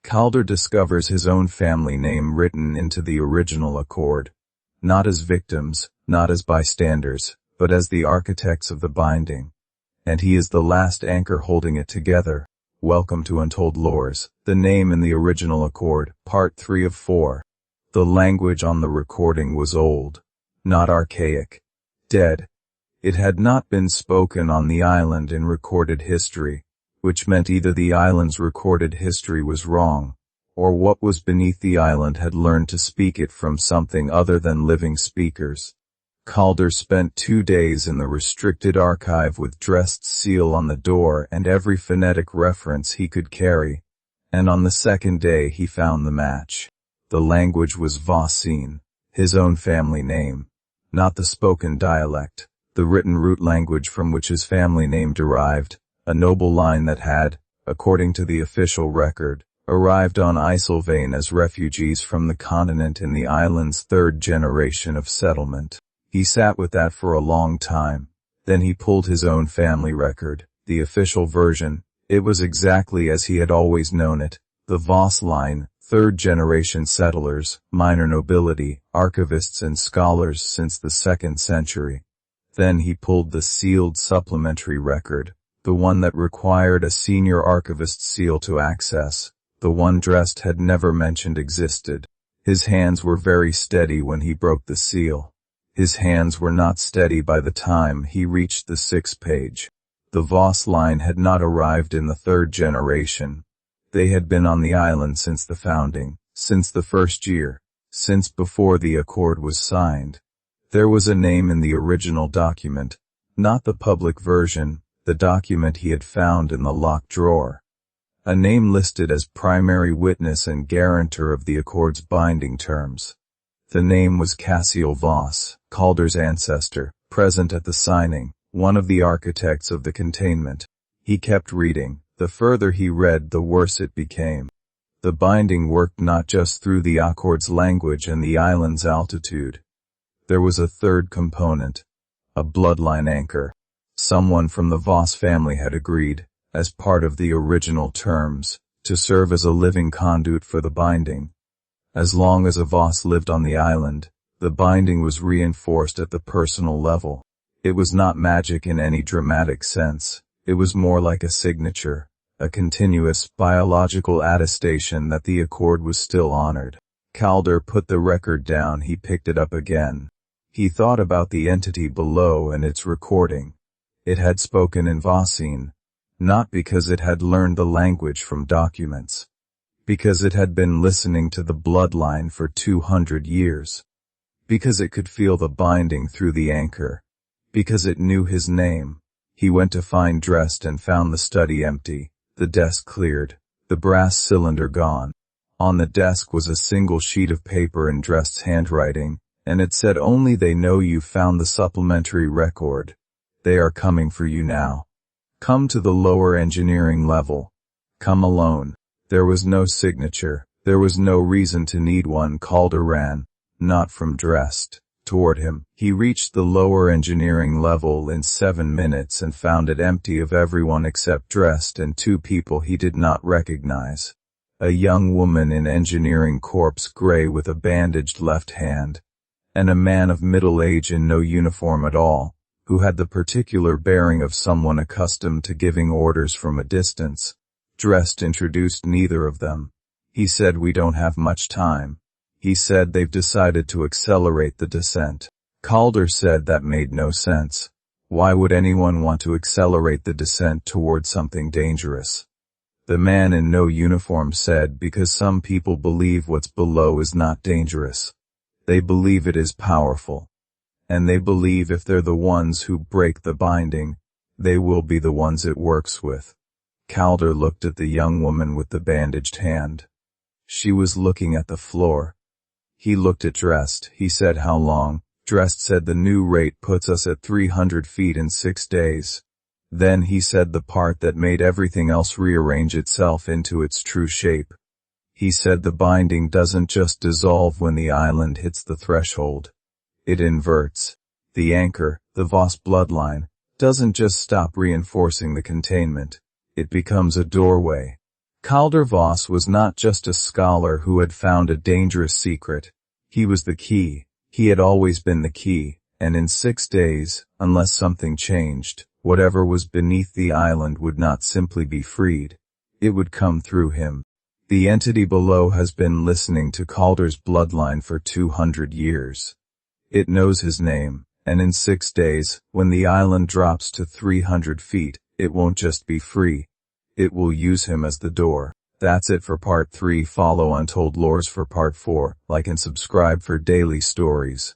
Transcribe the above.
Calder discovers his own family name written into the original accord, not as victims, not as bystanders, but as the architects of the binding. And he is the last anchor holding it together. Welcome to Untold Lores, the name in the original accord, part 3 of 4. The language on the recording was old, not archaic, dead. It had not been spoken on the island in recorded history, which meant either the island's recorded history was wrong, or what was beneath the island had learned to speak it from something other than living speakers. Calder spent 2 days in the restricted archive with Drest's seal on the door and every phonetic reference he could carry, and on the second day he found the match. The language was Vossine, his own family name, not the spoken dialect, the written root language from which his family name derived, a noble line that had, according to the official record, arrived on Eiselvane as refugees from the continent in the island's 3rd generation of settlement. He sat with that for a long time. Then he pulled his own family record, the official version. It was exactly as he had always known it. The Voss line, 3rd generation settlers, minor nobility, archivists and scholars since the 2nd century. Then he pulled the sealed supplementary record, the one that required a senior archivist's seal to access, the one Drest had never mentioned existed. His hands were very steady when he broke the seal. His hands were not steady by the time he reached the 6th page. The Voss line had not arrived in the 3rd generation. They had been on the island since the founding, since the 1st year, since before the accord was signed. There was a name in the original document, not the public version, the document he had found in the locked drawer. A name listed as primary witness and guarantor of the accord's binding terms. The name was Calder Voss, Calder's ancestor, present at the signing, one of the architects of the containment. He kept reading. The further he read, the worse it became. The binding worked not just through the accord's language and the island's altitude. There was a third component, a bloodline anchor. Someone from the Voss family had agreed, as part of the original terms, to serve as a living conduit for the binding. As long as a Voss lived on the island, the binding was reinforced at the personal level. It was not magic in any dramatic sense. It was more like a signature, a continuous biological attestation that the accord was still honored. Calder put the record down. He picked it up again. He thought about the entity below and its recording. It had spoken in Vossine, not because it had learned the language from documents, because it had been listening to the bloodline for 200 years, because it could feel the binding through the anchor, because it knew his name. He went to find Drest and found the study empty, the desk cleared, the brass cylinder gone. On the desk was a single sheet of paper in Drest's handwriting, and it said, "Only they know you found the supplementary record. They are coming for you now. Come to the lower engineering level. Come alone." There was no signature. There was no reason to need one. Calder ran, not from Drest, toward him. He reached the lower engineering level in 7 minutes and found it empty of everyone except Drest and 2 people he did not recognize. A young woman in engineering corpse gray with a bandaged left hand, and a man of middle age in no uniform at all, who had the particular bearing of someone accustomed to giving orders from a distance. Drest introduced neither of them. He said, "We don't have much time." He said, "They've decided to accelerate the descent." Calder said that made no sense. Why would anyone want to accelerate the descent toward something dangerous? The man in no uniform said, "Because some people believe what's below is not dangerous. They believe it is powerful. And they believe if they're the ones who break the binding, they will be the ones it works with." Calder looked at the young woman with the bandaged hand. She was looking at the floor. He looked at Drest. He said, "How long?" Drest said, "The new rate puts us at 300 feet in 6 days. Then he said the part that made everything else rearrange itself into its true shape. He said the binding doesn't just dissolve when the island hits the threshold. It inverts. The anchor, the Voss bloodline, doesn't just stop reinforcing the containment. It becomes a doorway." Calder Voss was not just a scholar who had found a dangerous secret. He was the key. He had always been the key, and in 6 days, unless something changed, whatever was beneath the island would not simply be freed. It would come through him. The entity below has been listening to Calder's bloodline for 200 years. It knows his name, and in 6 days, when the island drops to 300 feet, it won't just be free. It will use him as the door. That's it for part 3. Follow Untold Lores for part 4. Like and subscribe for daily stories.